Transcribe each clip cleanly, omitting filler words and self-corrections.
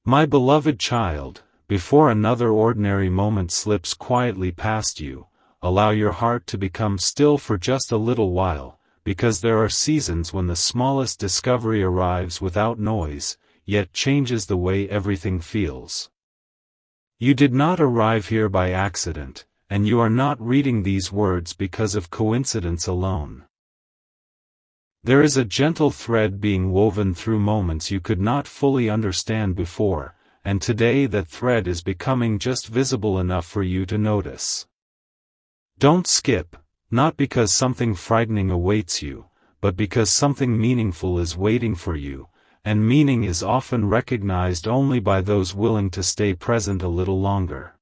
My beloved child, before another ordinary moment slips quietly past you, allow your heart to become still for just a little while, because there are seasons when the smallest discovery arrives without noise, yet changes the way everything feels. You did not arrive here by accident, and you are not reading these words because of coincidence alone. There is a gentle thread being woven through moments you could not fully understand before, and today that thread is becoming just visible enough for you to notice. Don't skip, not because something frightening awaits you, but because something meaningful is waiting for you, and meaning is often recognized only by those willing to stay present a little longer.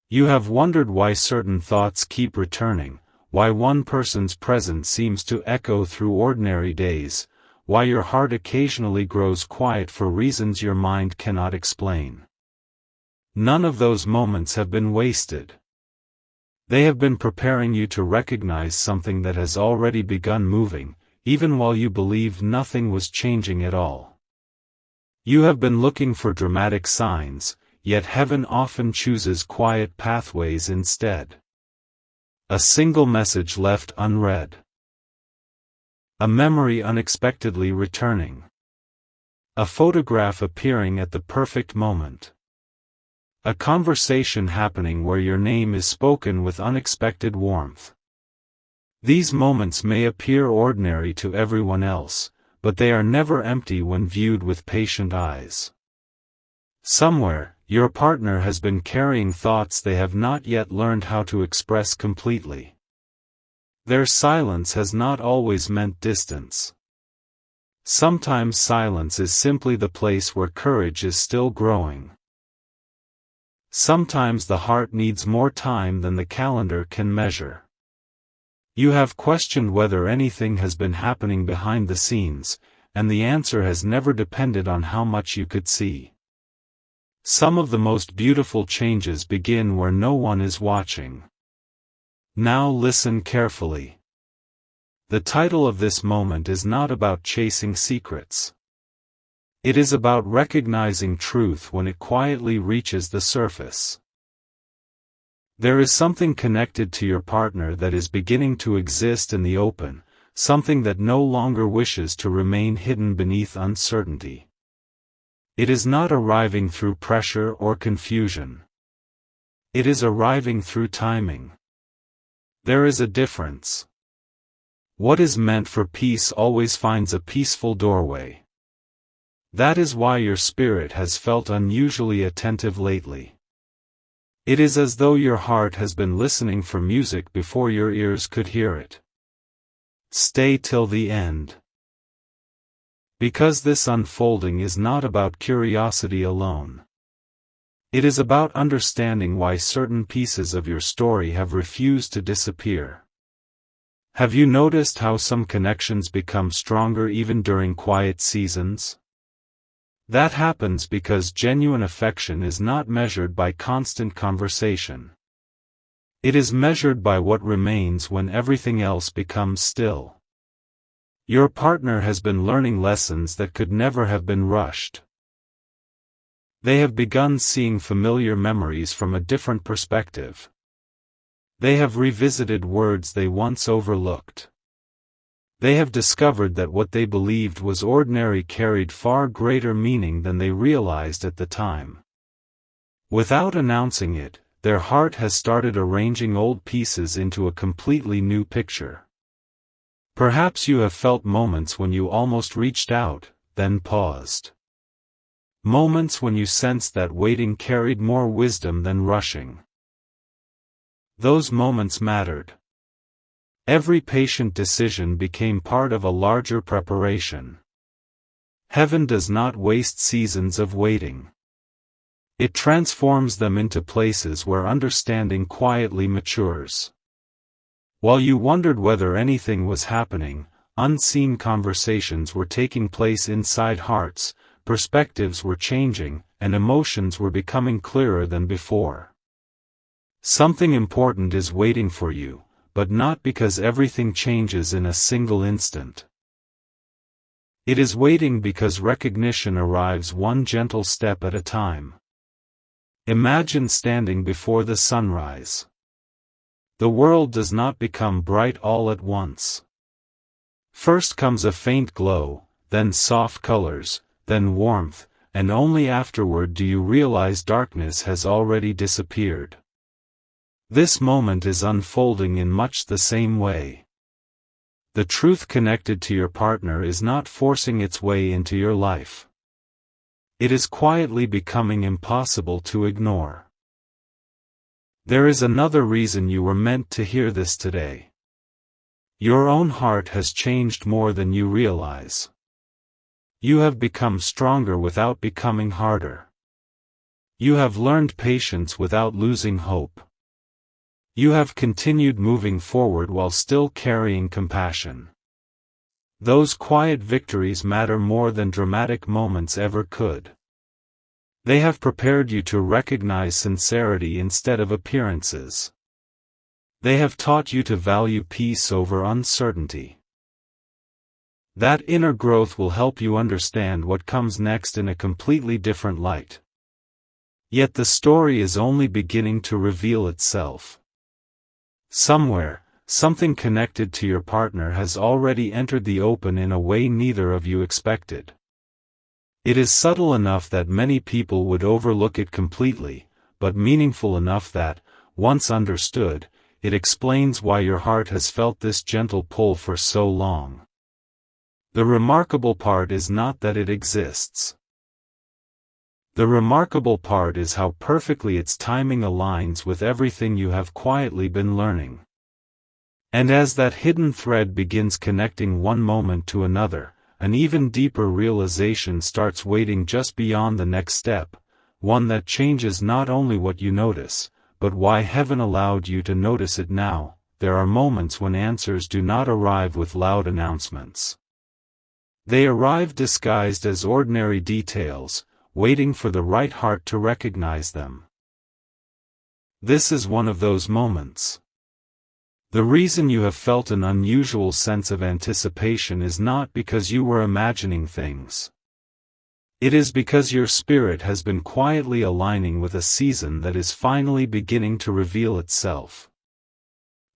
You have wondered why certain thoughts keep returning, why one person's presence seems to echo through ordinary days, why your heart occasionally grows quiet for reasons your mind cannot explain. None of those moments have been wasted. They have been preparing you to recognize something that has already begun moving, even while you believed nothing was changing at all. You have been looking for dramatic signs, yet heaven often chooses quiet pathways instead. A single message left unread. A memory unexpectedly returning. A photograph appearing at the perfect moment. A conversation happening where your name is spoken with unexpected warmth. These moments may appear ordinary to everyone else, but they are never empty when viewed with patient eyes. Somewhere, your partner has been carrying thoughts they have not yet learned how to express completely. Their silence has not always meant distance. Sometimes silence is simply the place where courage is still growing. Sometimes the heart needs more time than the calendar can measure. You have questioned whether anything has been happening behind the scenes, and the answer has never depended on how much you could see. Some of the most beautiful changes begin where no one is watching. Now listen carefully. The title of this moment is not about chasing secrets. It is about recognizing truth when it quietly reaches the surface. There is something connected to your partner that is beginning to exist in the open, something that no longer wishes to remain hidden beneath uncertainty. It is not arriving through pressure or confusion. It is arriving through timing. There is a difference. What is meant for peace always finds a peaceful doorway. That is why your spirit has felt unusually attentive lately. It is as though your heart has been listening for music before your ears could hear it. Stay till the end. Because this unfolding is not about curiosity alone. It is about understanding why certain pieces of your story have refused to disappear. Have you noticed how some connections become stronger even during quiet seasons? That happens because genuine affection is not measured by constant conversation. It is measured by what remains when everything else becomes still. Your partner has been learning lessons that could never have been rushed. They have begun seeing familiar memories from a different perspective. They have revisited words they once overlooked. They have discovered that what they believed was ordinary carried far greater meaning than they realized at the time. Without announcing it, their heart has started arranging old pieces into a completely new picture. Perhaps you have felt moments when you almost reached out, then paused. Moments when you sensed that waiting carried more wisdom than rushing. Those moments mattered. Every patient decision became part of a larger preparation. Heaven does not waste seasons of waiting. It transforms them into places where understanding quietly matures. While you wondered whether anything was happening, unseen conversations were taking place inside hearts, perspectives were changing, and emotions were becoming clearer than before. Something important is waiting for you, but not because everything changes in a single instant. It is waiting because recognition arrives one gentle step at a time. Imagine standing before the sunrise. The world does not become bright all at once. First comes a faint glow, then soft colors, then warmth, and only afterward do you realize darkness has already disappeared. This moment is unfolding in much the same way. The truth connected to your partner is not forcing its way into your life. It is quietly becoming impossible to ignore. There is another reason you were meant to hear this today. Your own heart has changed more than you realize. You have become stronger without becoming harder. You have learned patience without losing hope. You have continued moving forward while still carrying compassion. Those quiet victories matter more than dramatic moments ever could. They have prepared you to recognize sincerity instead of appearances. They have taught you to value peace over uncertainty. That inner growth will help you understand what comes next in a completely different light. Yet the story is only beginning to reveal itself. Somewhere, something connected to your partner has already entered the open in a way neither of you expected. It is subtle enough that many people would overlook it completely, but meaningful enough that, once understood, it explains why your heart has felt this gentle pull for so long. The remarkable part is not that it exists. The remarkable part is how perfectly its timing aligns with everything you have quietly been learning. And as that hidden thread begins connecting one moment to another, an even deeper realization starts waiting just beyond the next step, one that changes not only what you notice, but why heaven allowed you to notice it now. There are moments when answers do not arrive with loud announcements. They arrive disguised as ordinary details, waiting for the right heart to recognize them. This is one of those moments. The reason you have felt an unusual sense of anticipation is not because you were imagining things. It is because your spirit has been quietly aligning with a season that is finally beginning to reveal itself.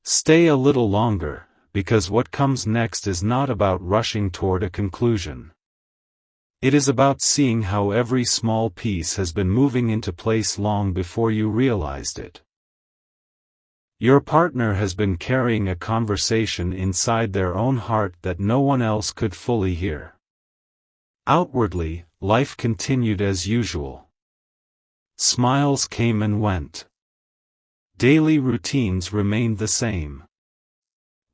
Stay a little longer, because what comes next is not about rushing toward a conclusion. It is about seeing how every small piece has been moving into place long before you realized it. Your partner has been carrying a conversation inside their own heart that no one else could fully hear. Outwardly, life continued as usual. Smiles came and went. Daily routines remained the same.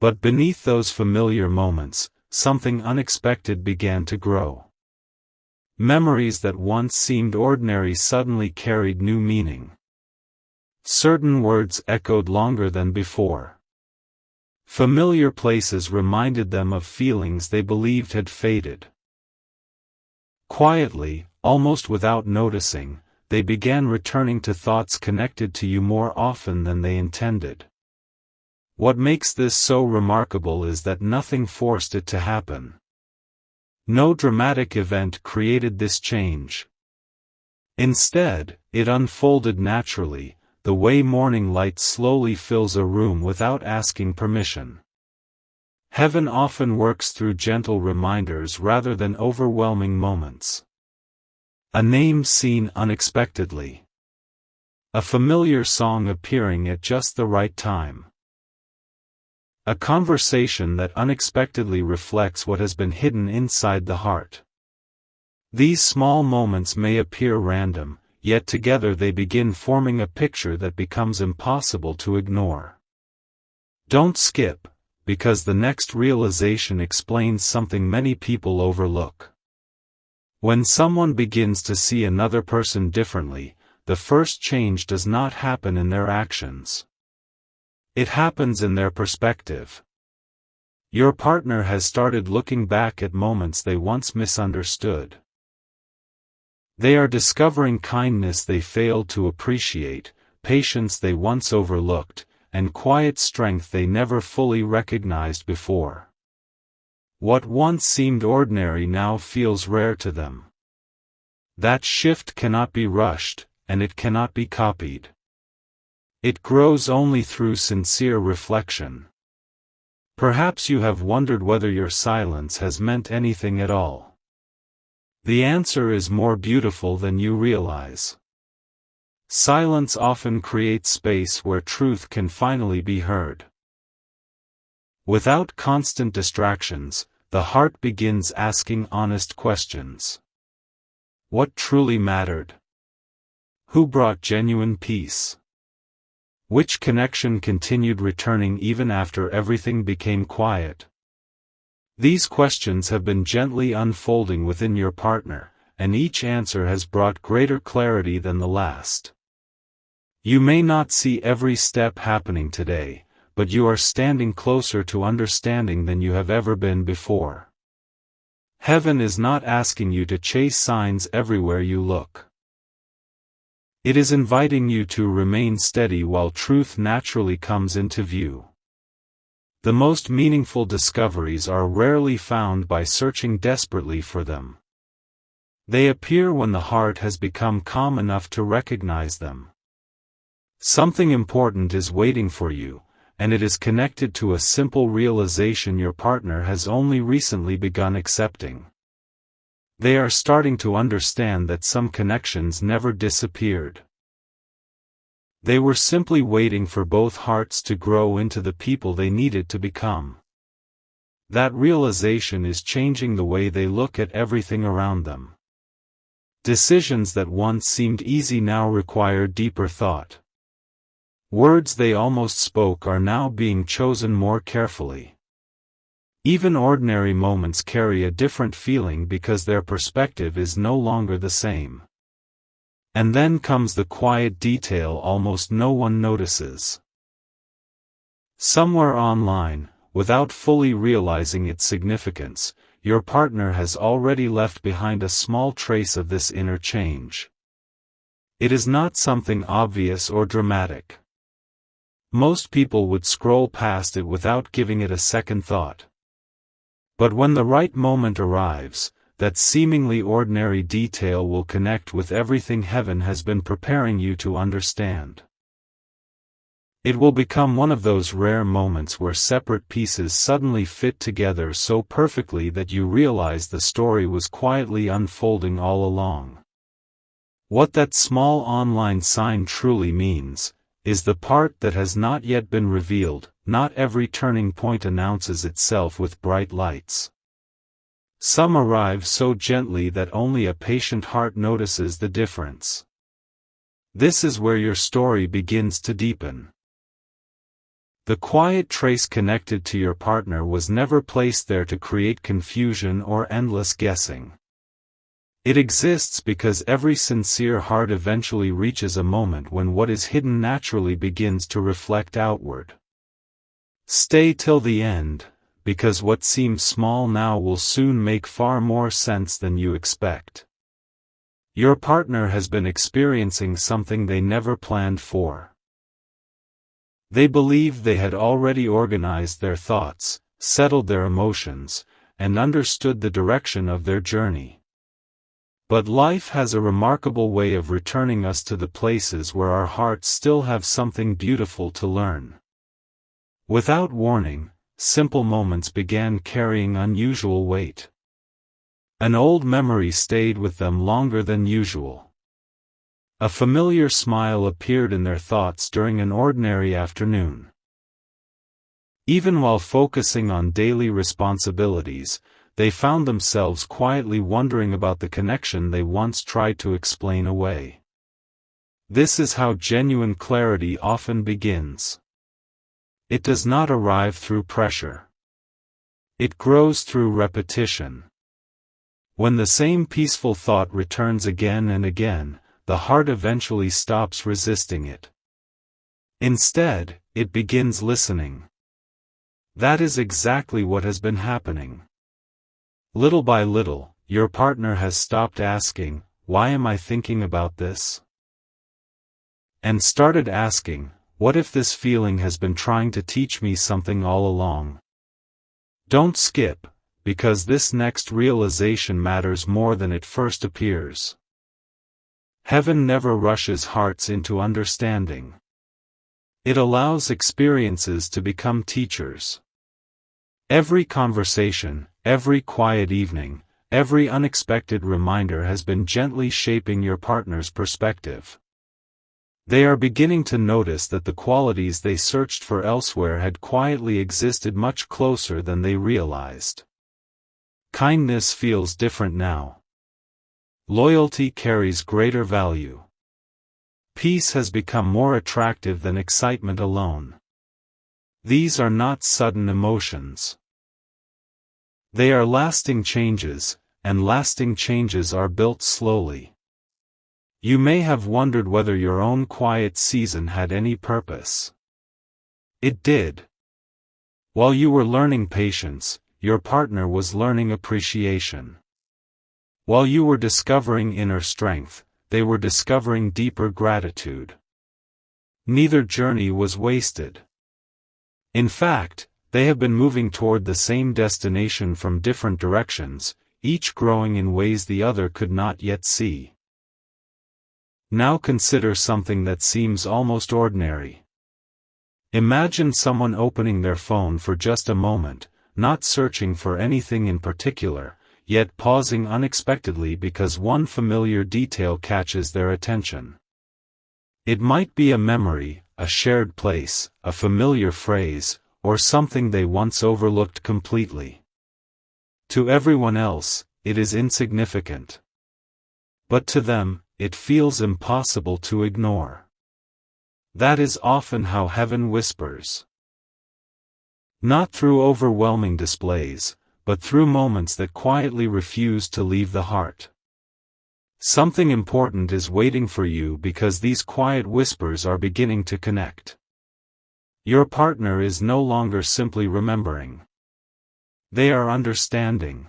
But beneath those familiar moments, something unexpected began to grow. Memories that once seemed ordinary suddenly carried new meaning. Certain words echoed longer than before. Familiar places reminded them of feelings they believed had faded. Quietly, almost without noticing, they began returning to thoughts connected to you more often than they intended. What makes this so remarkable is that nothing forced it to happen. No dramatic event created this change. Instead, it unfolded naturally, the way morning light slowly fills a room without asking permission. Heaven often works through gentle reminders rather than overwhelming moments. A name seen unexpectedly. A familiar song appearing at just the right time. A conversation that unexpectedly reflects what has been hidden inside the heart. These small moments may appear random, yet together they begin forming a picture that becomes impossible to ignore. Don't skip, because the next realization explains something many people overlook. When someone begins to see another person differently, the first change does not happen in their actions. It happens in their perspective. Your partner has started looking back at moments they once misunderstood. They are discovering kindness they failed to appreciate, patience they once overlooked, and quiet strength they never fully recognized before. What once seemed ordinary now feels rare to them. That shift cannot be rushed, and it cannot be copied. It grows only through sincere reflection. Perhaps you have wondered whether your silence has meant anything at all. The answer is more beautiful than you realize. Silence often creates space where truth can finally be heard. Without constant distractions, the heart begins asking honest questions. What truly mattered? Who brought genuine peace? Which connection continued returning even after everything became quiet? These questions have been gently unfolding within your partner, and each answer has brought greater clarity than the last. You may not see every step happening today, but you are standing closer to understanding than you have ever been before. Heaven is not asking you to chase signs everywhere you look. It is inviting you to remain steady while truth naturally comes into view. The most meaningful discoveries are rarely found by searching desperately for them. They appear when the heart has become calm enough to recognize them. Something important is waiting for you, and it is connected to a simple realization your partner has only recently begun accepting. They are starting to understand that some connections never disappeared. They were simply waiting for both hearts to grow into the people they needed to become. That realization is changing the way they look at everything around them. Decisions that once seemed easy now require deeper thought. Words they almost spoke are now being chosen more carefully. Even ordinary moments carry a different feeling because their perspective is no longer the same. And then comes the quiet detail almost no one notices. Somewhere online, without fully realizing its significance, your partner has already left behind a small trace of this inner change. It is not something obvious or dramatic. Most people would scroll past it without giving it a second thought. But when the right moment arrives, that seemingly ordinary detail will connect with everything heaven has been preparing you to understand. It will become one of those rare moments where separate pieces suddenly fit together so perfectly that you realize the story was quietly unfolding all along. What that small online sign truly means, is the part that has not yet been revealed. Not every turning point announces itself with bright lights. Some arrive so gently that only a patient heart notices the difference. This is where your story begins to deepen. The quiet trace connected to your partner was never placed there to create confusion or endless guessing. It exists because every sincere heart eventually reaches a moment when what is hidden naturally begins to reflect outward. Stay till the end, because what seems small now will soon make far more sense than you expect. Your partner has been experiencing something they never planned for. They believed they had already organized their thoughts, settled their emotions, and understood the direction of their journey. But life has a remarkable way of returning us to the places where our hearts still have something beautiful to learn. Without warning, simple moments began carrying unusual weight. An old memory stayed with them longer than usual. A familiar smile appeared in their thoughts during an ordinary afternoon. Even while focusing on daily responsibilities, they found themselves quietly wondering about the connection they once tried to explain away. This is how genuine clarity often begins. It does not arrive through pressure. It grows through repetition. When the same peaceful thought returns again and again, the heart eventually stops resisting it. Instead, it begins listening. That is exactly what has been happening. Little by little, your partner has stopped asking, "Why am I thinking about this?" and started asking, "What if this feeling has been trying to teach me something all along?" Don't skip, because this next realization matters more than it first appears. Heaven never rushes hearts into understanding. It allows experiences to become teachers. Every conversation, every quiet evening, every unexpected reminder has been gently shaping your partner's perspective. They are beginning to notice that the qualities they searched for elsewhere had quietly existed much closer than they realized. Kindness feels different now. Loyalty carries greater value. Peace has become more attractive than excitement alone. These are not sudden emotions. They are lasting changes, and lasting changes are built slowly. You may have wondered whether your own quiet season had any purpose. It did. While you were learning patience, your partner was learning appreciation. While you were discovering inner strength, they were discovering deeper gratitude. Neither journey was wasted. In fact, they have been moving toward the same destination from different directions, each growing in ways the other could not yet see. Now consider something that seems almost ordinary. Imagine someone opening their phone for just a moment, not searching for anything in particular, yet pausing unexpectedly because one familiar detail catches their attention. It might be a memory, a shared place, a familiar phrase, or something they once overlooked completely. To everyone else, it is insignificant. But to them, it feels impossible to ignore. That is often how heaven whispers. Not through overwhelming displays, but through moments that quietly refuse to leave the heart. Something important is waiting for you because these quiet whispers are beginning to connect. Your partner is no longer simply remembering. They are understanding.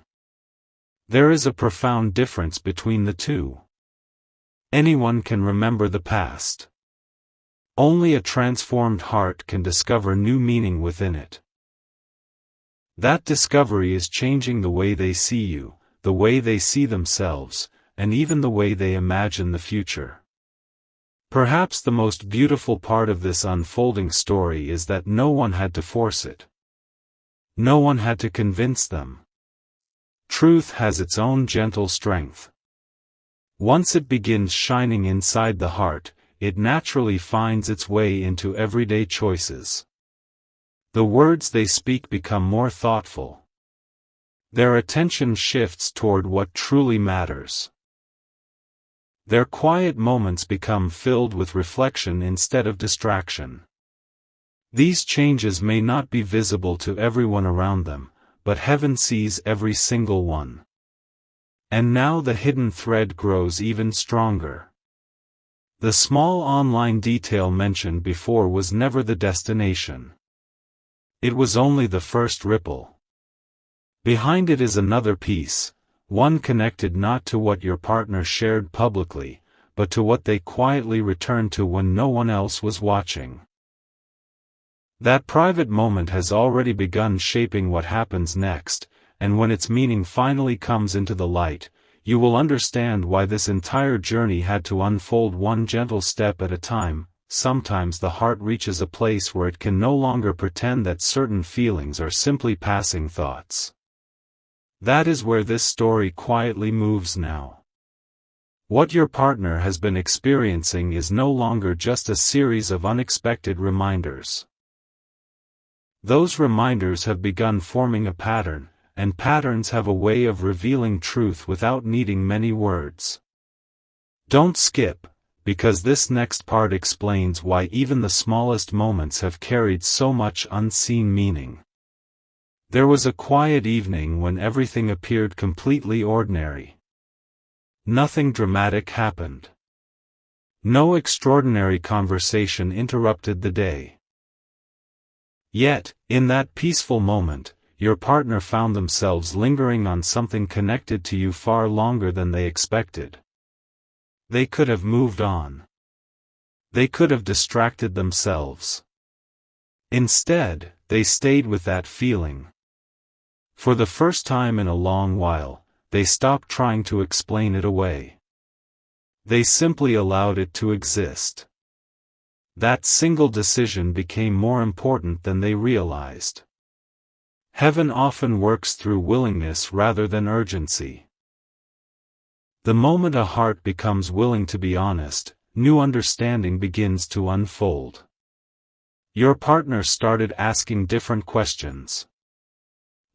There is a profound difference between the two. Anyone can remember the past. Only a transformed heart can discover new meaning within it. That discovery is changing the way they see you, the way they see themselves, and even the way they imagine the future. Perhaps the most beautiful part of this unfolding story is that no one had to force it. No one had to convince them. Truth has its own gentle strength. Once it begins shining inside the heart, it naturally finds its way into everyday choices. The words they speak become more thoughtful. Their attention shifts toward what truly matters. Their quiet moments become filled with reflection instead of distraction. These changes may not be visible to everyone around them, but heaven sees every single one. And now the hidden thread grows even stronger. The small online detail mentioned before was never the destination. It was only the first ripple. Behind it is another piece, one connected not to what your partner shared publicly, but to what they quietly returned to when no one else was watching. That private moment has already begun shaping what happens next, and when its meaning finally comes into the light, you will understand why this entire journey had to unfold one gentle step at a time. Sometimes the heart reaches a place where it can no longer pretend that certain feelings are simply passing thoughts. That is where this story quietly moves now. What your partner has been experiencing is no longer just a series of unexpected reminders. Those reminders have begun forming a pattern, and patterns have a way of revealing truth without needing many words. Don't skip, because this next part explains why even the smallest moments have carried so much unseen meaning. There was a quiet evening when everything appeared completely ordinary. Nothing dramatic happened. No extraordinary conversation interrupted the day. Yet, in that peaceful moment, your partner found themselves lingering on something connected to you far longer than they expected. They could have moved on. They could have distracted themselves. Instead, they stayed with that feeling. For the first time in a long while, they stopped trying to explain it away. They simply allowed it to exist. That single decision became more important than they realized. Heaven often works through willingness rather than urgency. The moment a heart becomes willing to be honest, new understanding begins to unfold. Your partner started asking different questions.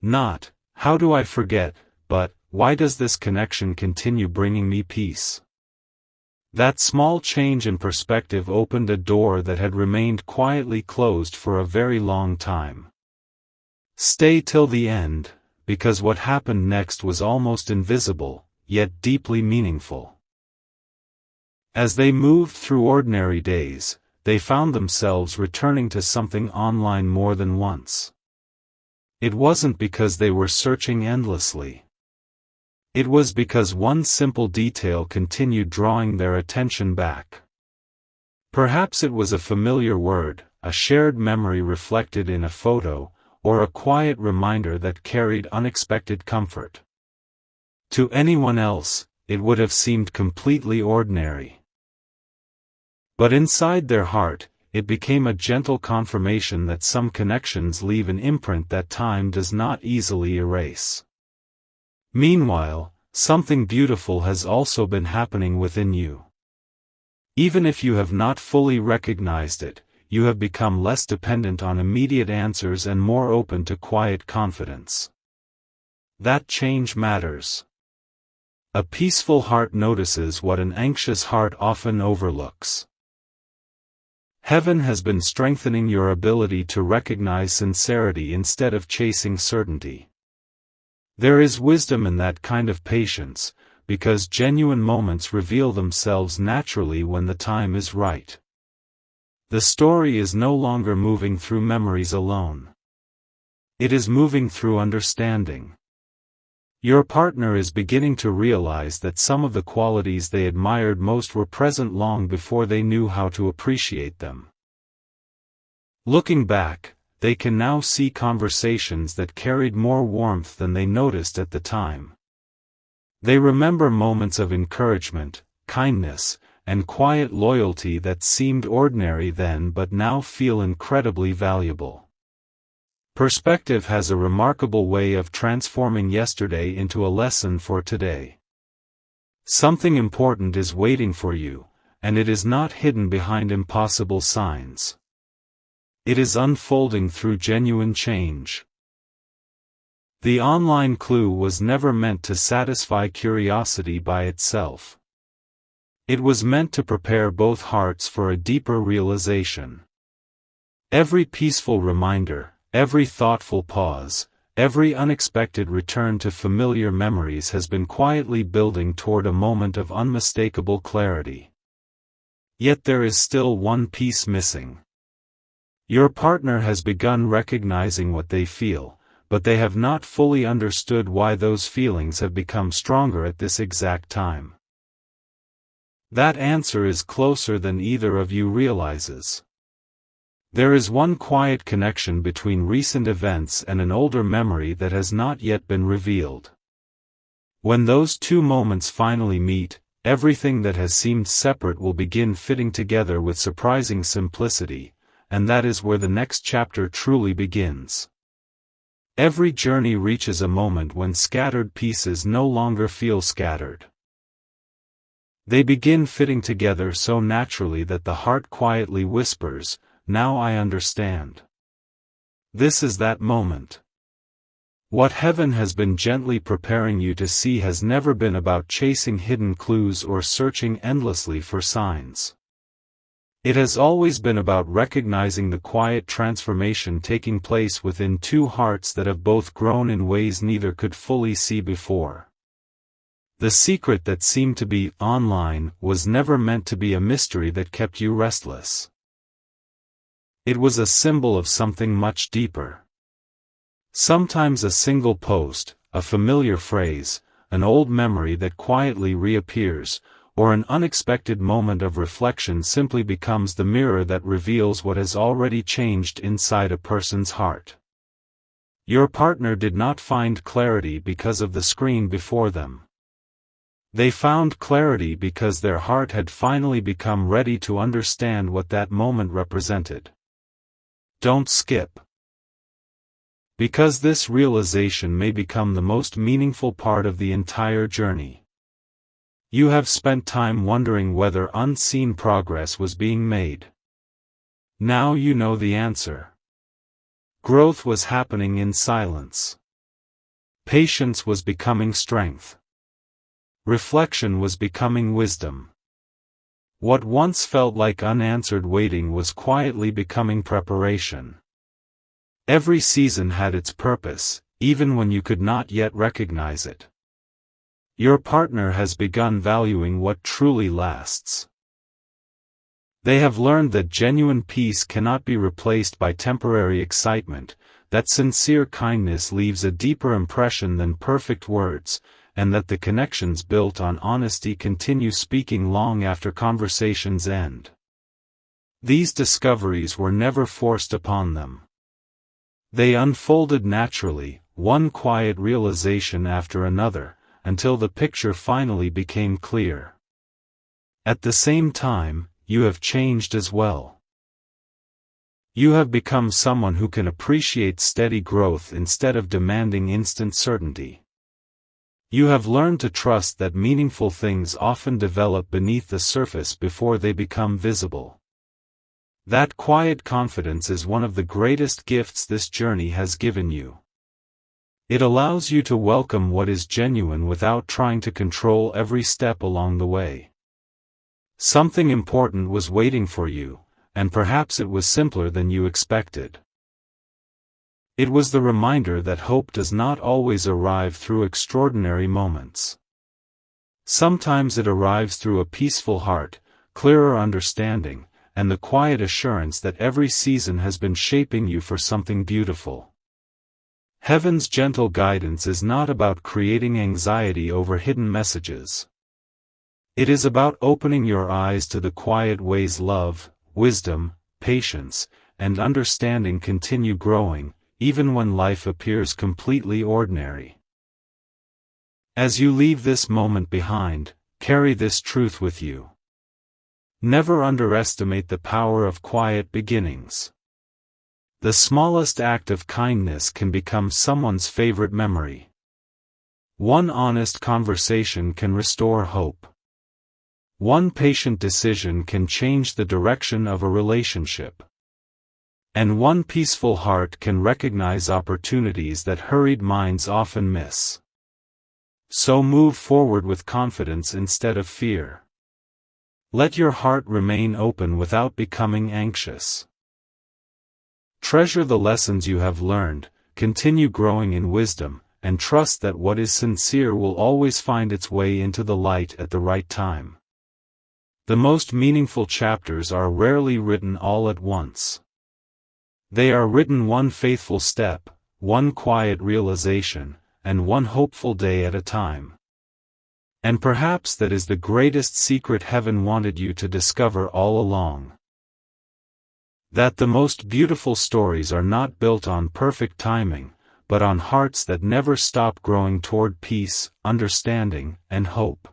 Not, how do I forget, but, why does this connection continue bringing me peace? That small change in perspective opened a door that had remained quietly closed for a very long time. Stay till the end, because what happened next was almost invisible, yet deeply meaningful. As they moved through ordinary days, they found themselves returning to something online more than once. It wasn't because they were searching endlessly. It was because one simple detail continued drawing their attention back. Perhaps it was a familiar word, a shared memory reflected in a photo, or a quiet reminder that carried unexpected comfort. To anyone else, it would have seemed completely ordinary. But inside their heart, it became a gentle confirmation that some connections leave an imprint that time does not easily erase. Meanwhile, something beautiful has also been happening within you. Even if you have not fully recognized it, you have become less dependent on immediate answers and more open to quiet confidence. That change matters. A peaceful heart notices what an anxious heart often overlooks. Heaven has been strengthening your ability to recognize sincerity instead of chasing certainty. There is wisdom in that kind of patience, because genuine moments reveal themselves naturally when the time is right. The story is no longer moving through memories alone. It is moving through understanding. Your partner is beginning to realize that some of the qualities they admired most were present long before they knew how to appreciate them. Looking back, they can now see conversations that carried more warmth than they noticed at the time. They remember moments of encouragement, kindness, and quiet loyalty that seemed ordinary then but now feel incredibly valuable. Perspective has a remarkable way of transforming yesterday into a lesson for today. Something important is waiting for you, and it is not hidden behind impossible signs. It is unfolding through genuine change. The online clue was never meant to satisfy curiosity by itself. It was meant to prepare both hearts for a deeper realization. Every peaceful reminder, every thoughtful pause, every unexpected return to familiar memories has been quietly building toward a moment of unmistakable clarity. Yet there is still one piece missing. Your partner has begun recognizing what they feel, but they have not fully understood why those feelings have become stronger at this exact time. That answer is closer than either of you realizes. There is one quiet connection between recent events and an older memory that has not yet been revealed. When those two moments finally meet, everything that has seemed separate will begin fitting together with surprising simplicity, and that is where the next chapter truly begins. Every journey reaches a moment when scattered pieces no longer feel scattered. They begin fitting together so naturally that the heart quietly whispers, "Now I understand." This is that moment. What heaven has been gently preparing you to see has never been about chasing hidden clues or searching endlessly for signs. It has always been about recognizing the quiet transformation taking place within two hearts that have both grown in ways neither could fully see before. The secret that seemed to be online was never meant to be a mystery that kept you restless. It was a symbol of something much deeper. Sometimes a single post, a familiar phrase, an old memory that quietly reappears, or an unexpected moment of reflection simply becomes the mirror that reveals what has already changed inside a person's heart. Your partner did not find clarity because of the screen before them. They found clarity because their heart had finally become ready to understand what that moment represented. Don't skip. Because this realization may become the most meaningful part of the entire journey. You have spent time wondering whether unseen progress was being made. Now you know the answer. Growth was happening in silence. Patience was becoming strength. Reflection was becoming wisdom. What once felt like unanswered waiting was quietly becoming preparation. Every season had its purpose, even when you could not yet recognize it. Your partner has begun valuing what truly lasts. They have learned that genuine peace cannot be replaced by temporary excitement, that sincere kindness leaves a deeper impression than perfect words, and that the connections built on honesty continue speaking long after conversations end. These discoveries were never forced upon them. They unfolded naturally, one quiet realization after another, until the picture finally became clear. At the same time, you have changed as well. You have become someone who can appreciate steady growth instead of demanding instant certainty. You have learned to trust that meaningful things often develop beneath the surface before they become visible. That quiet confidence is one of the greatest gifts this journey has given you. It allows you to welcome what is genuine without trying to control every step along the way. Something important was waiting for you, and perhaps it was simpler than you expected. It was the reminder that hope does not always arrive through extraordinary moments. Sometimes it arrives through a peaceful heart, clearer understanding, and the quiet assurance that every season has been shaping you for something beautiful. Heaven's gentle guidance is not about creating anxiety over hidden messages. It is about opening your eyes to the quiet ways love, wisdom, patience, and understanding continue growing, even when life appears completely ordinary. As you leave this moment behind, carry this truth with you. Never underestimate the power of quiet beginnings. The smallest act of kindness can become someone's favorite memory. One honest conversation can restore hope. One patient decision can change the direction of a relationship. And one peaceful heart can recognize opportunities that hurried minds often miss. So move forward with confidence instead of fear. Let your heart remain open without becoming anxious. Treasure the lessons you have learned, continue growing in wisdom, and trust that what is sincere will always find its way into the light at the right time. The most meaningful chapters are rarely written all at once. They are written one faithful step, one quiet realization, and one hopeful day at a time. And perhaps that is the greatest secret heaven wanted you to discover all along. That the most beautiful stories are not built on perfect timing, but on hearts that never stop growing toward peace, understanding, and hope.